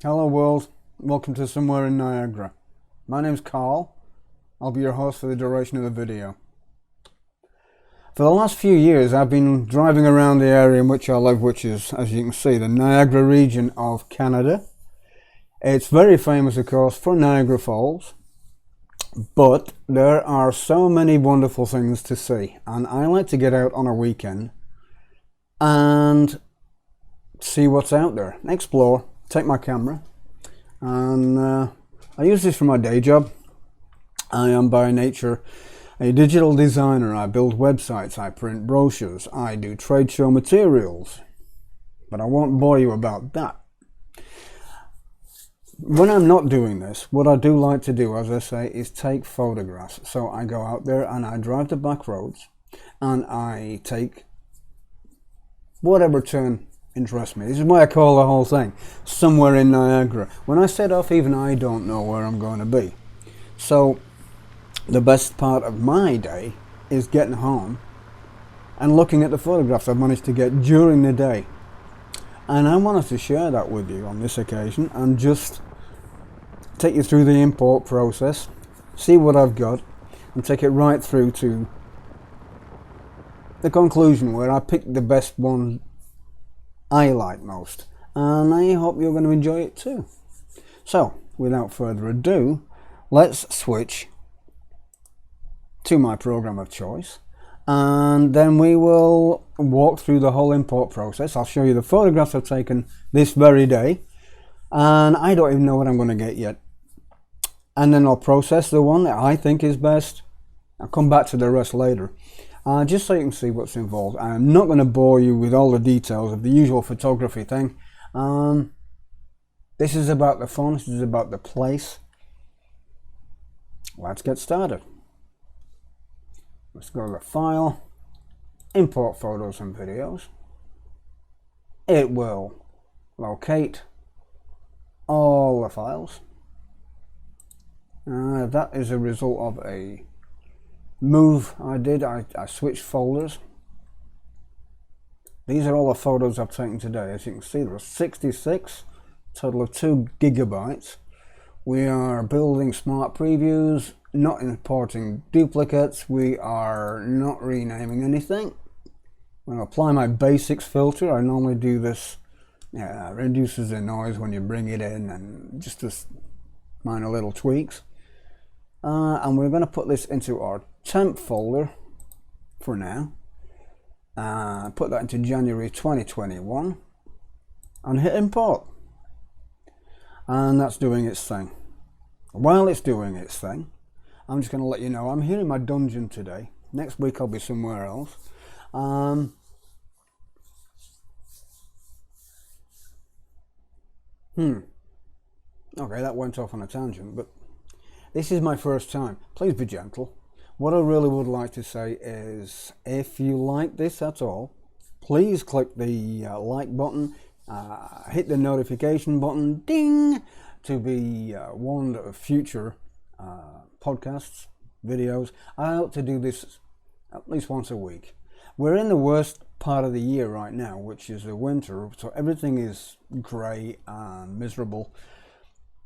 Hello world, welcome to Somewhere in Niagara. My name's Carl. I'll be your host for the duration of the video. For the last few years I've been driving around the area in which I live, which is, as you can see, the Niagara region of Canada. It's very famous, of course, for Niagara Falls, but there are so many wonderful things to see, and I like to get out on a weekend and see what's out there, explore, take my camera, and I use this for my day job. I am by nature a digital designer. I build websites, I print brochures, I do trade show materials, but I won't bore you about that. When I'm not doing this, what I do like to do, as I say, is take photographs. So I go out there and I drive the back roads and I take whatever turn interests me. This is why I call the whole thing Somewhere in Niagara. When I set off, even I don't know where I'm going to be. So the best part of my day is getting home and looking at the photographs I've managed to get during the day. And I wanted to share that with you on this occasion and just take you through the import process, see what I've got, and take it right through to the conclusion where I picked the best one I like most, and I hope you're going to enjoy it too. So without further ado, let's switch to my program of choice, and then we will walk through the whole import process. I'll show you the photographs I've taken this very day, and I don't even know what I'm going to get yet, and then I'll process the one that I think is best. I'll come back to the rest later. Just so you can see what's involved. I'm not going to bore you with all the details of the usual photography thing. This is about the fun, this is about the place. Let's get started. Let's go to the file, import photos and videos. It will locate all the files. That is a result of a move I did. I switched folders. These are all the photos I've taken today. As you can see, there are 66, total of 2 gigabytes. We are building smart previews, not importing duplicates. We are not renaming anything. When I apply my basics filter, I normally do this, reduces the noise when you bring it in, and just this minor little tweaks. And we're going to put this into our temp folder for now. Put that into January 2021 and hit import. And that's doing its thing. While it's doing its thing, I'm just going to let you know I'm here in my dungeon today. Next week I'll be somewhere else. Okay, that went off on a tangent, but this is my first time. Please be gentle. What I really would like to say is, if you like this at all, please click the like button, hit the notification button, ding, to be warned of future podcasts, videos. I hope to do this at least once a week. We're in the worst part of the year right now, which is the winter, so everything is grey and miserable,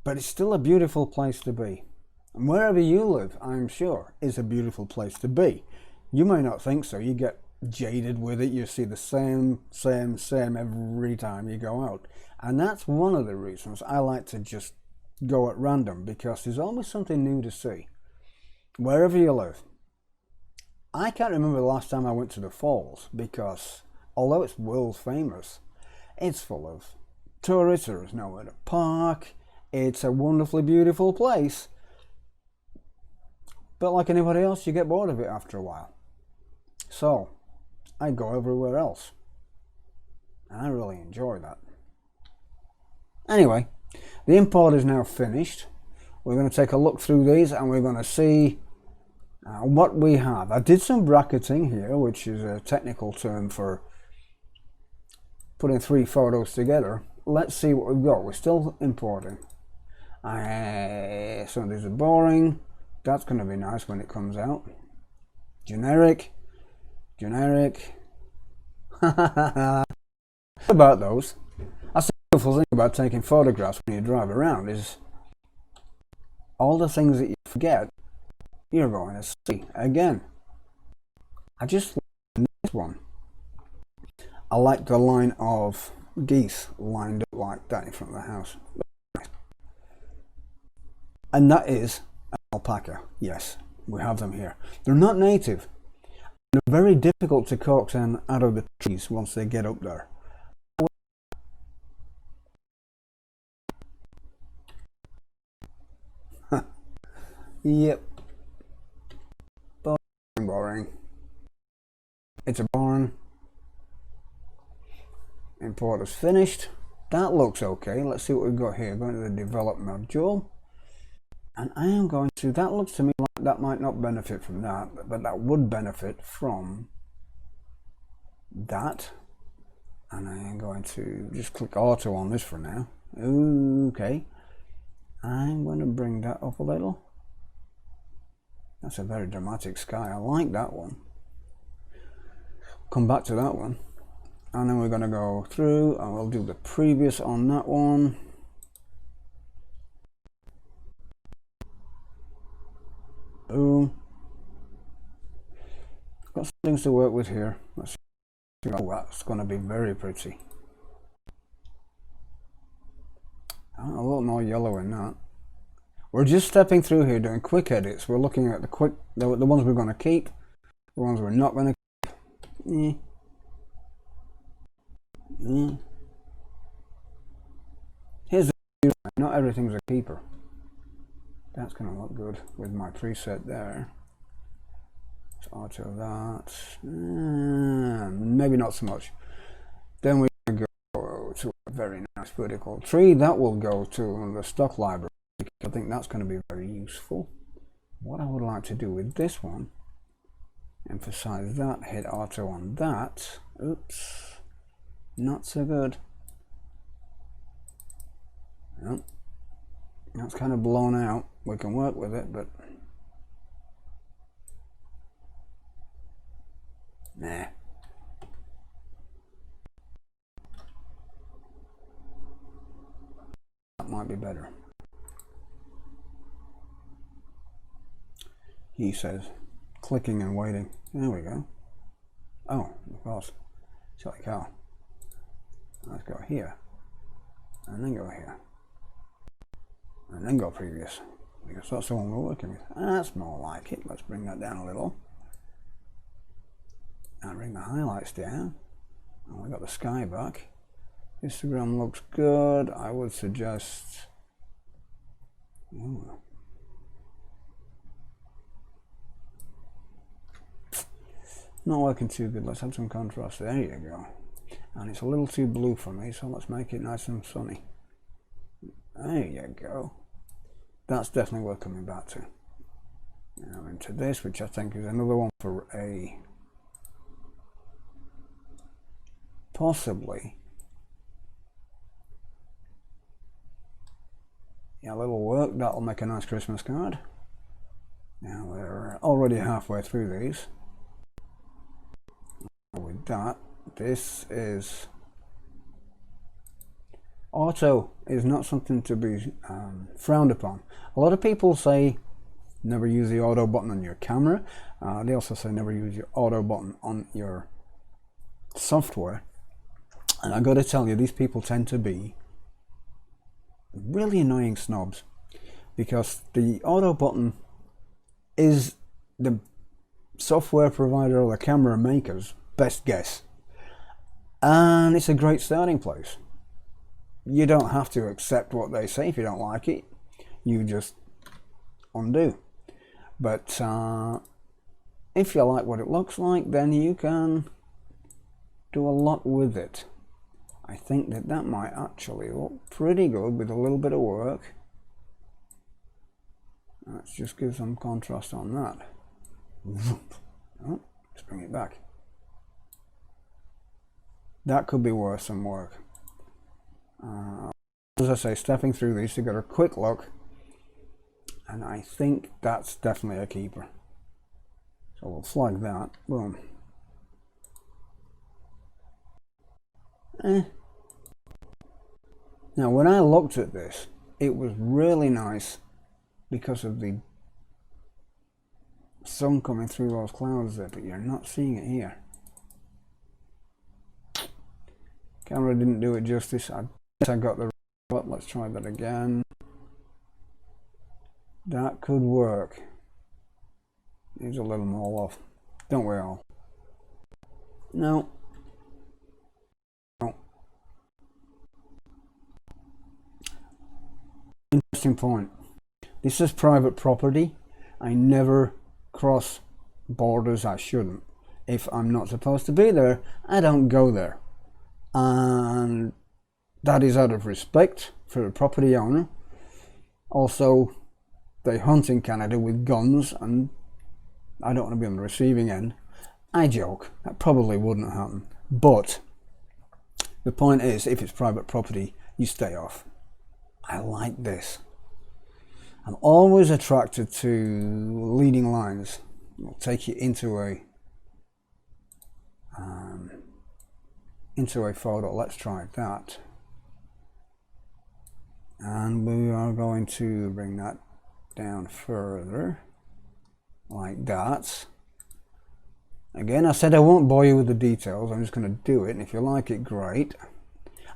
but it's still a beautiful place to be. And wherever you live, I'm sure, is a beautiful place to be. You may not think so. You get jaded with it. You see the same every time you go out. And that's one of the reasons I like to just go at random, because there's always something new to see. Wherever you live. I can't remember the last time I went to the falls, because although it's world famous, it's full of tourists. There's nowhere to park. It's a wonderfully beautiful place. But like anybody else, you get bored of it after a while. So I go everywhere else, and I really enjoy that. Anyway, the import is now finished. We're going to take a look through these and we're going to see what we have. I did some bracketing here, which is a technical term for putting 3 photos together. Let's see what we've got. We're still importing. Some of these are boring. That's going to be nice when it comes out. Generic. About those. beautiful thing about taking photographs when you drive around is all the things that you forget, you're going to see again. I just like this one. I like the line of geese lined up like that in front of the house. And that is an alpaca. Yes, we have them here. They're not native. They're very difficult to coax out of the trees once they get up there. Yep. Boring. It's a barn. Import is finished. That looks okay. Let's see what we've got here. Going to the develop module. And I am going to, that looks to me like that might not benefit from that, but that would benefit from that. And I am going to just click auto on this for now. Okay. I'm going to bring that up a little. That's a very dramatic sky. I like that one. Come back to that one. And then we're going to go through and we'll do the previous on that one. Boom. Got some things to work with here. Let's see. Oh, that's going to be very pretty. A little more yellow in that. We're just stepping through here doing quick edits. We're looking at the ones we're going to keep, the ones we're not going to keep. Here's the view. Not everything's a keeper. That's going to look good with my preset there. Let's auto that. Maybe not so much. Then we're going to go to a very nice vertical tree. That will go to the stock library. I think that's going to be very useful. What I would like to do with this one, emphasize that, hit auto on that. Oops, not so good. Nope. That's kind of blown out. We can work with it, but nah. That might be better. He says, clicking and waiting. There we go. Oh, of course. Silly cow. Let's go here. And then go here. And then go previous. Because that's the one we're working with. That's more like it. Let's bring that down a little. And bring the highlights down. And we got the sky back. Histogram looks good. I would suggest... Ooh. Not working too good. Let's have some contrast. There you go. And it's a little too blue for me, so let's make it nice and sunny. There you go. That's definitely worth coming back to. Now into this, which I think is another one for a possibly a little work. That'll make a nice Christmas card. Now we're already halfway through these. With that, this is auto is not something to be frowned upon. A lot of people say never use the auto button on your camera. They also say never use your auto button on your software. And I got to tell you, these people tend to be really annoying snobs, because the auto button is the software provider or the camera maker's best guess, and it's a great starting place. You don't have to accept what they say. If you don't like it, you just undo. But if you like what it looks like, then you can do a lot with it. I think that might actually look pretty good with a little bit of work. Let's just give some contrast on that. Oh, let's bring it back. That could be worth some work. As I say, stepping through these to get a quick look, and I think that's definitely a keeper. So we'll flag that. Boom. Now when I looked at this, it was really nice because of the sun coming through those clouds there, but you're not seeing it here. Camera didn't do it justice. I guess I got the but let's try that again. That could work. Needs a little more love, don't we all? No. No. Interesting point. This is private property. I never cross borders I shouldn't. If I'm not supposed to be there, I don't go there. And that is out of respect for the property owner. Also, they hunt in Canada with guns, and I don't want to be on the receiving end. I joke, that probably wouldn't happen. But the point is, if it's private property, you stay off. I like this. I'm always attracted to leading lines. We'll take you into a photo. Let's try that. And we are going to bring that down further, like that. Again, I said I won't bore you with the details. I'm just going to do it, and if you like it, great.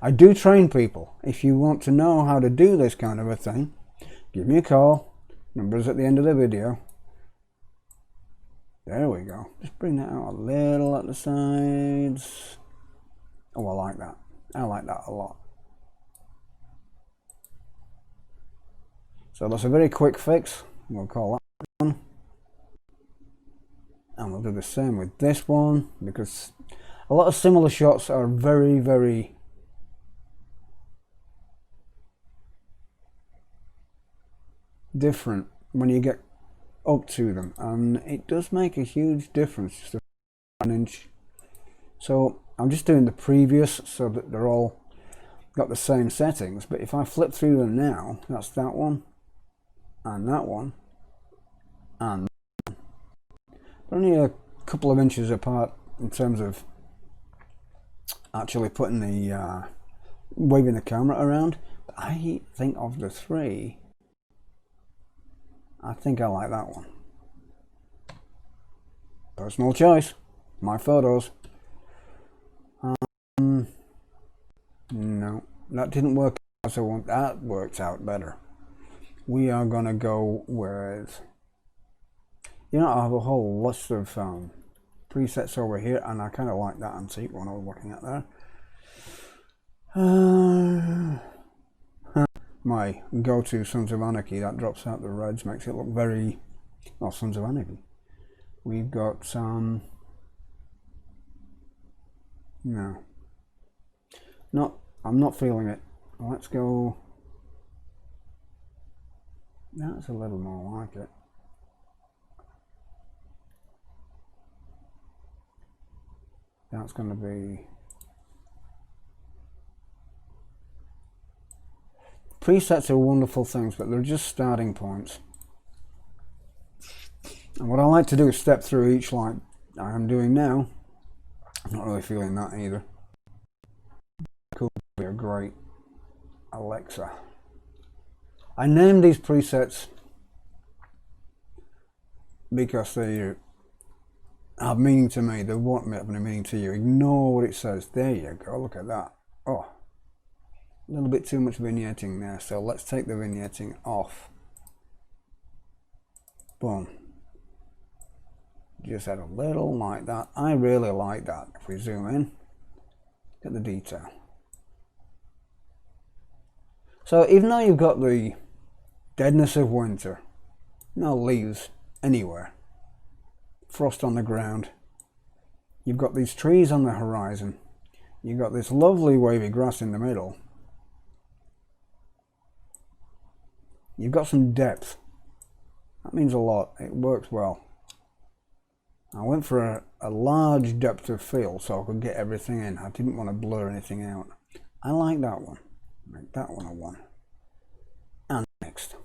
I do train people. If you want to know how to do this kind of a thing, give me a call. Number's at the end of the video. There we go. Just bring that out a little at the sides. Oh, I like that. I like that a lot. So that's a very quick fix. We'll call that one. And we'll do the same with this one, because a lot of similar shots are very, very different when you get up to them, and it does make a huge difference, just an inch. So I'm just doing the previous so that they're all got the same settings, but if I flip through them now, that's that one and that one and that one. They're only a couple of inches apart in terms of actually putting the waving the camera around, but I think of the three, I think I like that one. Personal choice, my photos. No, that didn't work out as I want. That worked out better. We are gonna go with, you know, I have a whole list of presets over here, and I kind of like that antique one I was looking at there. My go-to Sons of Anarchy, that drops out the reds, makes it look very, well, Sons of Anarchy. We've got no, I'm not feeling it. Let's go, that's a little more like it. That's going to be, presets are wonderful things, but they're just starting points. And what I like to do is step through each like I am doing now. I'm not really feeling that either. Could be a great Alexa. I named these presets because they have meaning to me. They won't have any meaning to you. Ignore what it says. There you go. Look at that. Oh, a little bit too much vignetting there. So let's take the vignetting off. Boom. Just add a little like that. I really like that. If we zoom in, look at the detail. So even though you've got the deadness of winter, no leaves anywhere, frost on the ground, you've got these trees on the horizon, you've got this lovely wavy grass in the middle, you've got some depth. That means a lot. It works well. I went for a large depth of field so I could get everything in. I didn't want to blur anything out. I like that one. Make that one a 1. And next.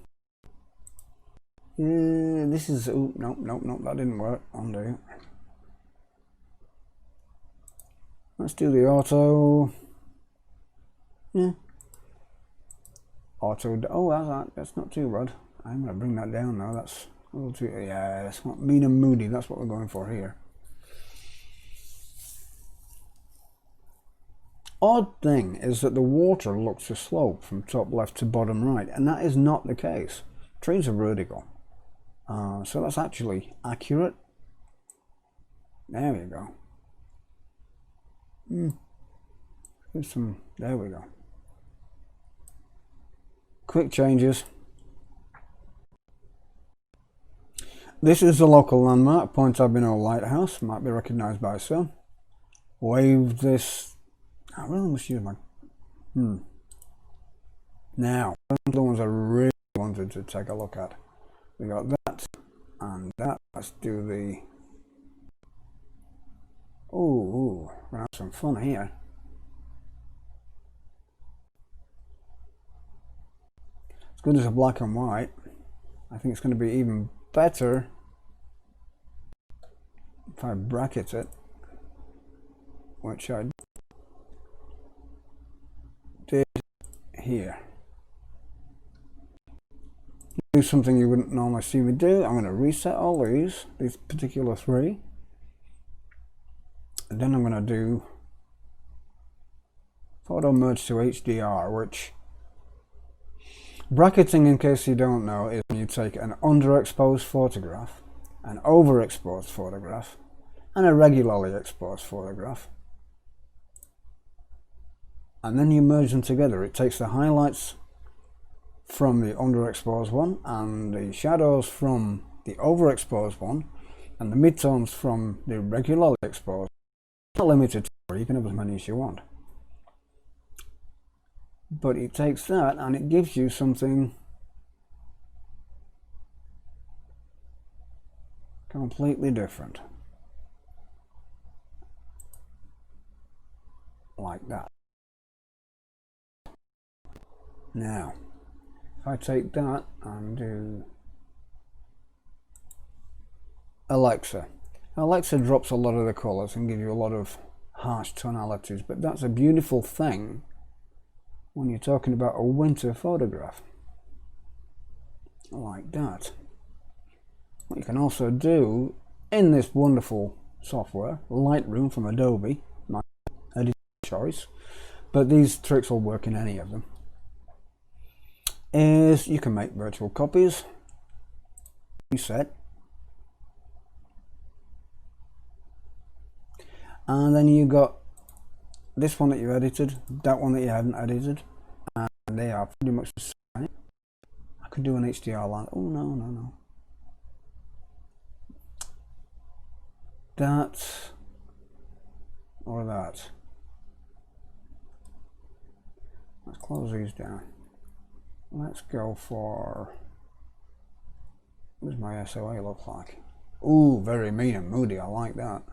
This is, oh, nope, that didn't work. Undo. Let's do the auto. Yeah. auto. Oh, that's not too bad. I'm going to bring that down now. That's a little too. Yeah, that's not mean and moody. That's what we're going for here. Odd thing is that the water looks to slope from top left to bottom right, and that is not the case. Trees are vertical, so that's actually accurate. There we go. There we go. Quick changes. This is the local landmark, Point Abino Lighthouse, might be recognised by some. Wave this. I really must use my. Now, the ones I really wanted to take a look at. We got that and that. Let's do the. Ooh, we're gonna have some fun here. As good as a black and white. I think it's going to be even better if I bracket it, which I did here. Do something you wouldn't normally see me do. I'm going to reset all these particular three, and then I'm going to do photo merge to HDR, which bracketing, in case you don't know, is when you take an underexposed photograph, an overexposed photograph, and a regularly exposed photograph, and then you merge them together. It takes the highlights from the underexposed one and the shadows from the overexposed one and the midtones from the regularly exposed. It's not limited to, you can have as many as you want. But it takes that and it gives you something completely different. Like that. Now, if I take that and do Alexa. Alexa drops a lot of the colours and gives you a lot of harsh tonalities, but that's a beautiful thing when you're talking about a winter photograph. Like that. What you can also do in this wonderful software, Lightroom from Adobe, my editing choice, but these tricks will work in any of them, is you can make virtual copies, reset, and then you got this one that you edited, that one that you hadn't edited, and they are pretty much the same. I could do an HDR line. Oh no. That or that. Let's close these down. Let's go for, what does my SOA look like? Ooh, very mean and moody. I like that.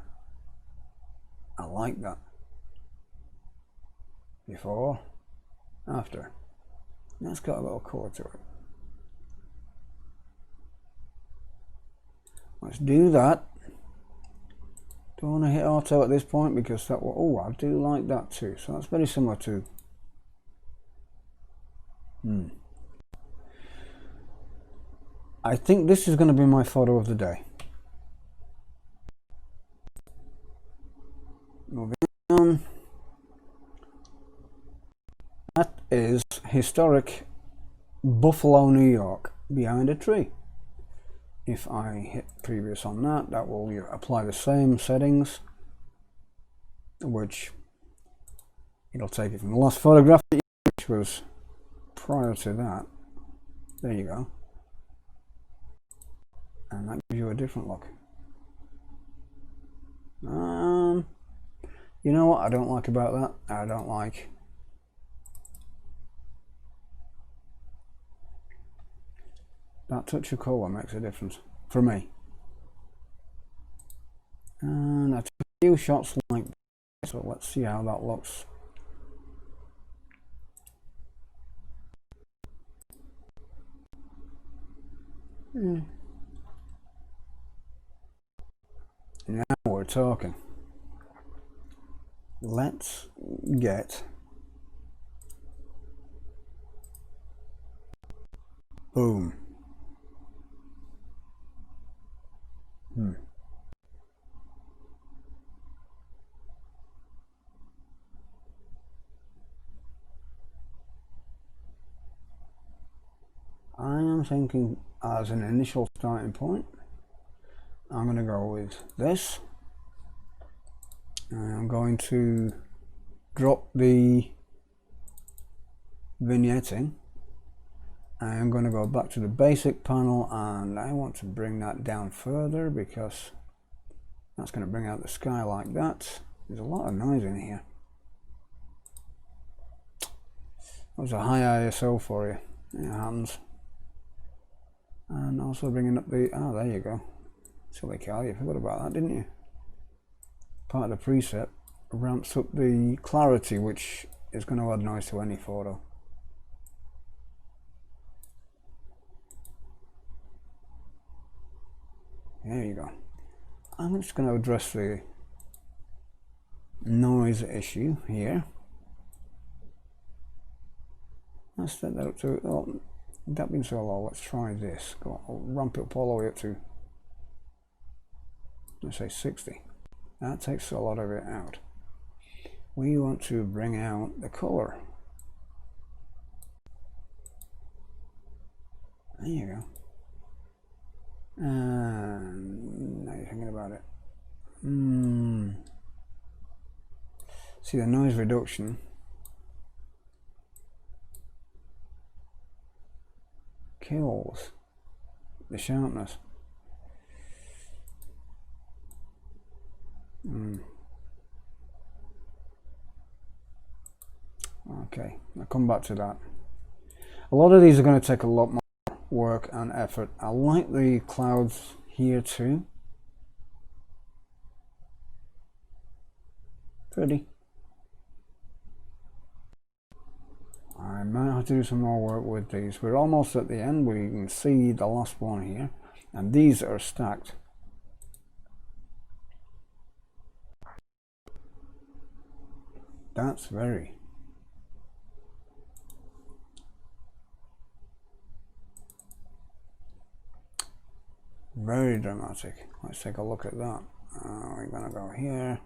I like that. Before, after. That's got a little colour to it. Let's do that. Don't want to hit auto at this point because that will, oh, I do like that too. So that's very similar to I think this is going to be my photo of the day. Moving on. That is historic Buffalo, New York, behind a tree. If I hit previous on that, that will apply the same settings, which it'll take it from the last photograph, which was prior to that. There you go. And that gives you a different look. You know what I don't like about that? I don't like that touch of colour. Makes a difference for me. And I took a few shots like that, so let's see how that looks. Now we're talking. Let's get Boom. I am thinking as an initial starting point, I'm going to go with this. I'm going to drop the vignetting. I'm going to go back to the basic panel, and I want to bring that down further because that's going to bring out the sky like that. There's a lot of noise in here. That was a high ISO for you. It happens. And also bringing up the, oh, there you go. Silly cow, you forgot about that, didn't you? Part of the preset ramps up the clarity, which is going to add noise to any photo. There you go. I'm just going to address the noise issue here. Let's set that up to, oh, that being so low, let's try this. Go on, I'll ramp it up all the way up to, let's say 60. That takes a lot of it out. We want to bring out the color. There you go. And now you're thinking about it. See, the noise reduction kills the sharpness. Okay, I'll come back to that. A lot of these are going to take a lot more work and effort. I like the clouds here too. Pretty. I might have to do some more work with these. We're almost at the end. We can see the last one here, and these are stacked. That's very dramatic. Let's take a look at that. We're gonna go here.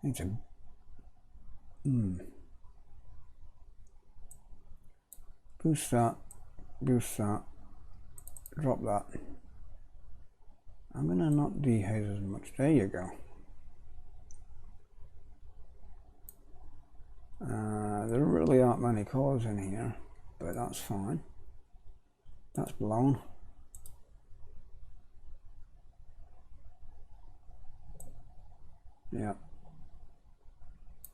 Need to boost that, drop that. I'm gonna not dehaze as much. There you go. There really aren't many colors in here, but that's fine. That's blown. Yeah,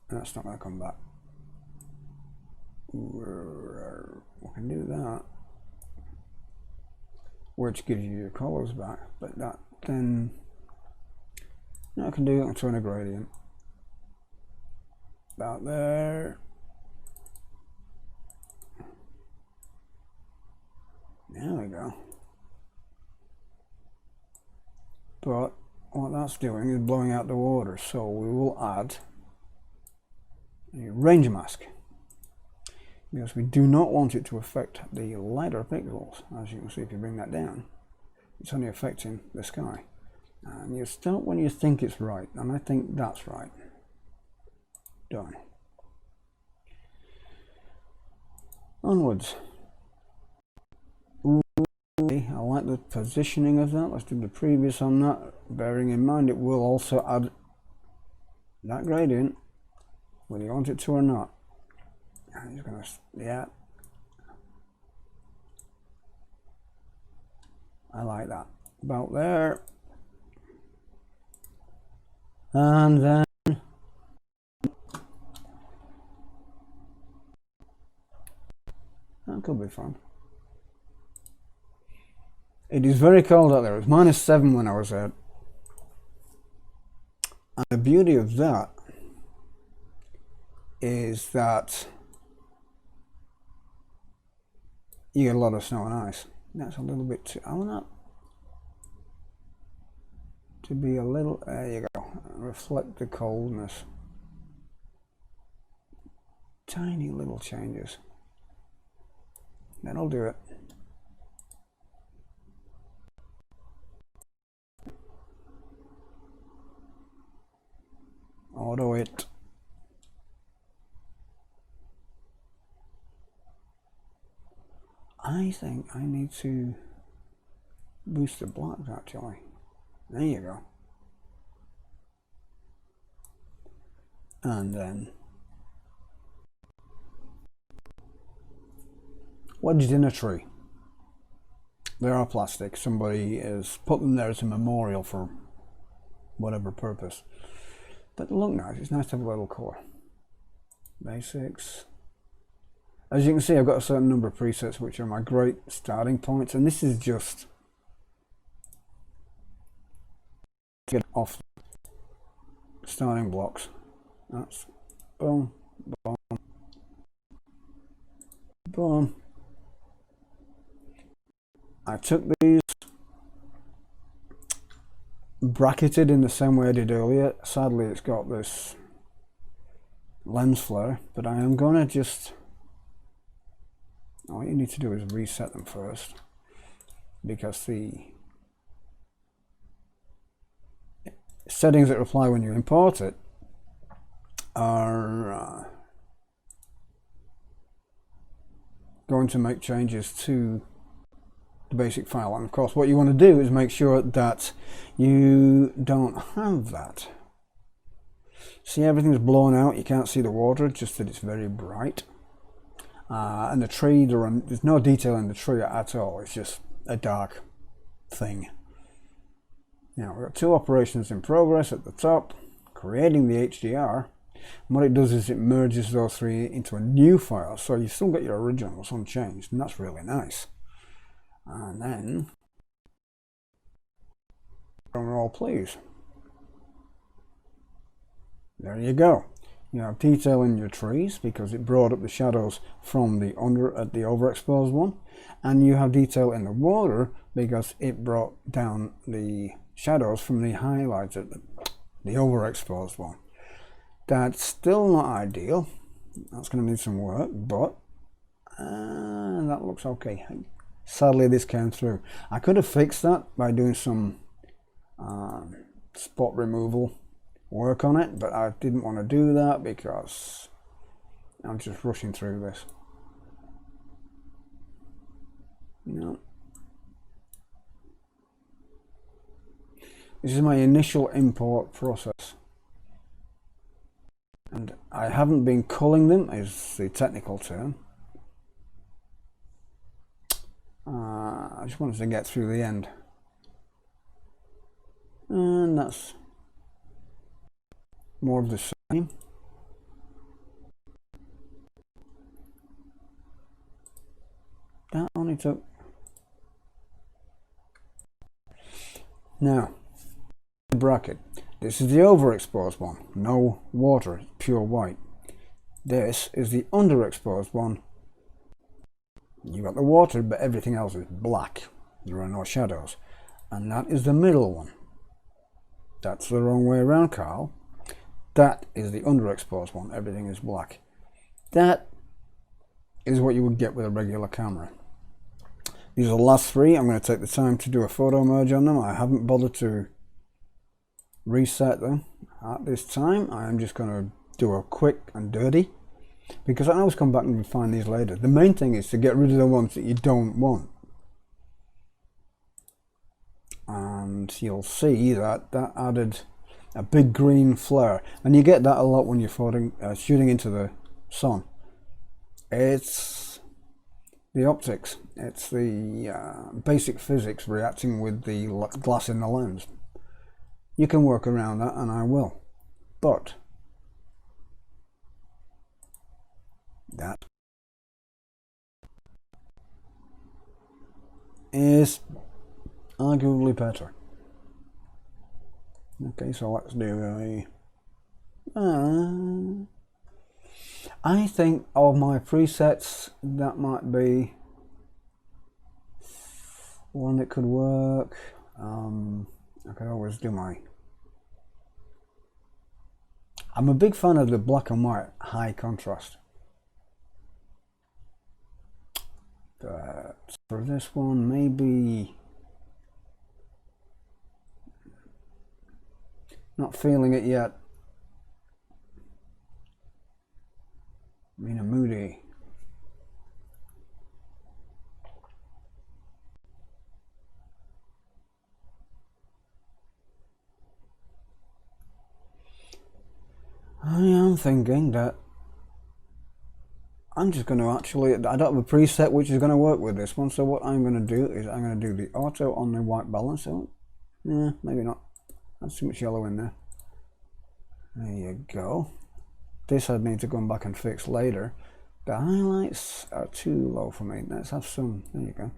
that's not going to come back. We can do that, which gives you your colors back, but that then I can do it and turn a gradient about there. There we go. But what that's doing is blowing out the water, so we will add a range mask because we do not want it to affect the lighter pixels. As you can see, if you bring that down, it's only affecting the sky. And you start when you think it's right, and I think that's right. Done. Onwards. Ooh, I like the positioning of that. Let's do the previous on that, bearing in mind it will also add that gradient whether you want it to or not. I'm just gonna, yeah, I like that, about there. And then that could be fun. It is very cold out there. It was -7 when I was out. And the beauty of that is that you get a lot of snow and ice. That's a little bit too, I want that to be a little, there you go, reflect the coldness. Tiny little changes. That'll do it. Auto it. I think I need to boost the blacks actually. There you go. And then wedged in a tree. They are plastic. Somebody has put them there as a memorial for whatever purpose. But they look nice. It's nice to have a little colour. Basics. As you can see, I've got a certain number of presets which are my great starting points, and this is just get off starting blocks. That's boom, boom, boom. I took these, bracketed in the same way I did earlier. Sadly, it's got this lens flare, but I am going to just, all you need to do is reset them first, because the settings that apply when you import it are going to make changes to the basic file. And of course what you want to do is make sure that you don't have that. See, everything's blown out, you can't see the water, just that it's very bright. And the tree, there's no detail in the tree at all, it's just a dark thing. Now we've got two operations in progress at the top, creating the HDR. And what it does is it merges those three into a new file, so you still get your originals unchanged, and that's really nice. And then, drum roll please. There you go. You have detail in your trees because it brought up the shadows from the overexposed one, and you have detail in the water because it brought down the shadows from the highlighted, the overexposed one. That's still not ideal. That's going to need some work, but that looks okay. Sadly, this came through. I could have fixed that by doing some spot removal work on it, but I didn't want to do that because I'm just rushing through this. No. This is my initial import process. And I haven't been culling them, is the technical term. I just wanted to get through the end. And that's more of the same. That only took... Now, the bracket. This is the overexposed one. No water, pure white. This is the underexposed one. You got the water, but everything else is black. There are no shadows. And that is the middle one. That's the wrong way around, Carl. That is the underexposed one. Everything is black. That is what you would get with a regular camera. These are the last three. I'm going to take the time to do a photo merge on them. I haven't bothered to reset them at this time. I am just going to do a quick and dirty, because I can always come back and refine these later. The main thing is to get rid of the ones that you don't want. And you'll see that that added a big green flare, and you get that a lot when you're shooting into the sun. It's the optics, it's the basic physics reacting with the glass in the lens. You can work around that, and I will, but that is arguably better. Okay, so let's do a... I think of my presets, that might be one that could work. I could always do my... I'm a big fan of the black and white high contrast. But for this one, maybe... Not feeling it yet. thinking that I'm just going to actually, I don't have a preset which is going to work with this one, so what I'm going to do is I'm going to do the auto on the white balance. So, yeah, maybe not. That's too much yellow in there. There you go. This I need to come back and fix later. The highlights are too low for me. Let's have some. There you go.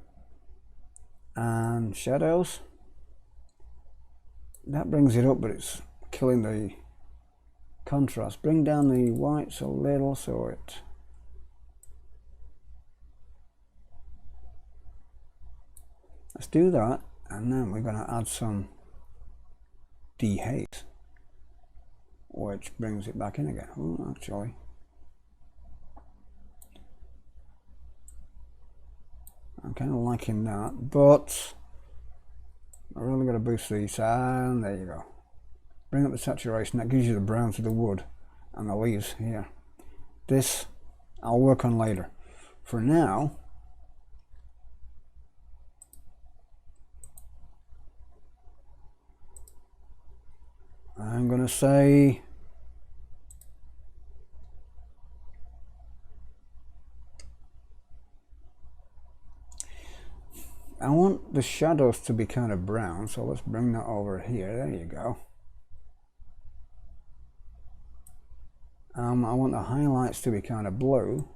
And shadows. That brings it up, but it's killing the contrast. Bring down the whites a little so it. Let's do that, and then we're going to add some dehaze, which brings it back in again. Oh, actually. I'm kind of liking that, but I really got to boost these, and there you go. Bring up the saturation. That gives you the brown to the wood and the leaves here. This I'll work on later. For now, I'm going to say I want the shadows to be kind of brown, so let's bring that over here. There you go. I want the highlights to be kind of blue.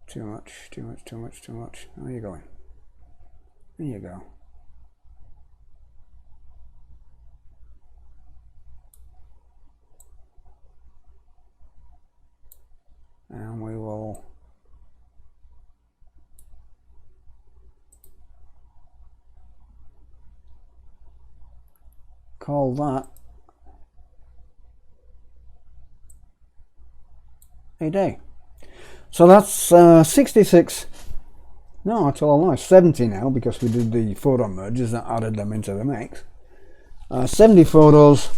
Too much, too much, too much, too much. How are you going? There you go. And we will call that a day. So that's 66, no, I tell a lie, 70 now, because we did the photo merges that added them into the mix. 70 photos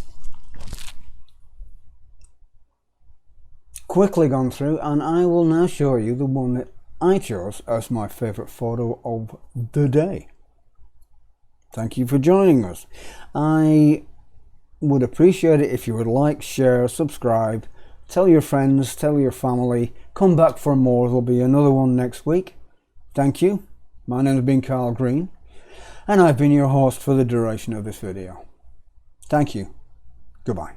quickly gone through, and I will now show you the one that I chose as my favorite photo of the day. Thank you for joining us. I would appreciate it if you would like, share, subscribe, tell your friends, tell your family, come back for more. There'll be another one next week. Thank you. My name has been Carl Green, and I've been your host for the duration of this video. Thank you. Goodbye.